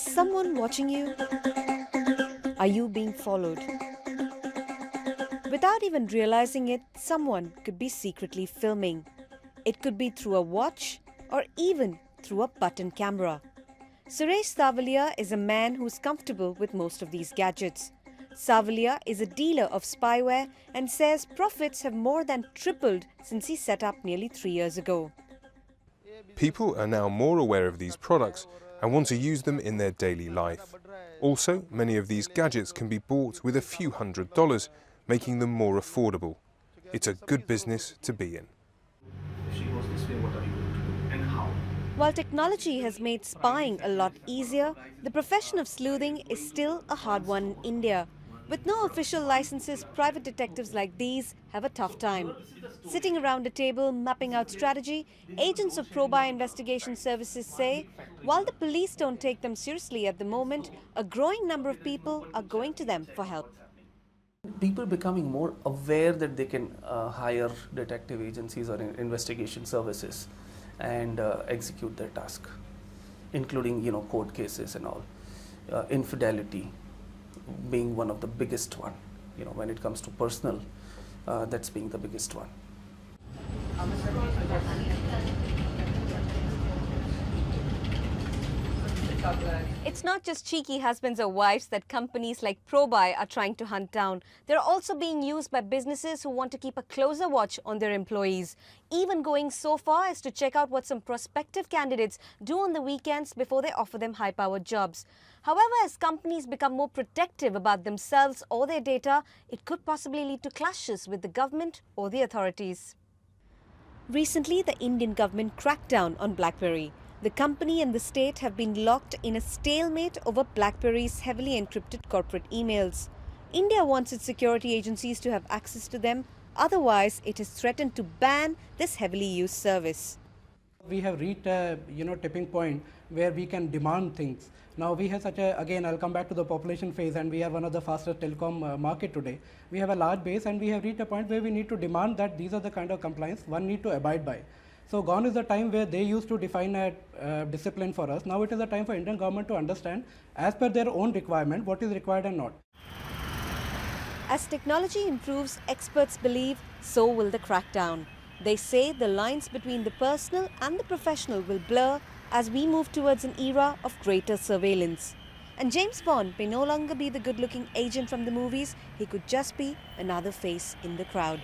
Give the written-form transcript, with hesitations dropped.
Is someone watching you? Are you being followed? Without even realizing it, someone could be secretly filming. It could be through a watch or even through a button camera. SURESH is a man who's comfortable with most of these gadgets. SAVALIYA is a dealer of spyware and says profits have more than tripled since he set up nearly 3 years ago. People are now more aware of these products and want to use them in their daily life. Also, many of these gadgets can be bought with a few $100s, making them more affordable. It's a good business to be in. While technology has made spying a lot easier, the profession of sleuthing is still a hard one in India. With no official licenses, private detectives like these have a tough time. Sitting around a table mapping out strategy, agents of Probai Investigation Services say, while the police don't take them seriously at the moment, a growing number of people are going to them for help. People becoming more aware that they can hire detective agencies or investigation services and execute their task, including court cases and all. Infidelity being one of the biggest one, when it comes to personal, that's being the biggest one. It's not just cheeky husbands or wives that companies like Probai are trying to hunt down. They're also being used by businesses who want to keep a closer watch on their employees, even going so far as to check out what some prospective candidates do on the weekends before they offer them high-powered jobs. However, as companies become more protective about themselves or their data, it could possibly lead to clashes with the government or the authorities. Recently, the Indian government cracked down on BlackBerry. The company and the state have been locked in a stalemate over BlackBerry's heavily encrypted corporate emails. India wants its security agencies to have access to them, otherwise it has threatened to ban this heavily used service. We have reached a tipping point where we can demand things. Now we have again I'll come back to the population phase, and we are one of the fastest telecom market today. We have a large base, and we have reached a point where we need to demand that these are the kind of compliance one need to abide by. So gone is the time where they used to define a discipline for us. Now it is a time for Indian government to understand, as per their own requirement, what is required and not. As technology improves, experts believe so will the crackdown. They say the lines between the personal and the professional will blur as we move towards an era of greater surveillance. And James Bond may no longer be the good-looking agent from the movies, he could just be another face in the crowd.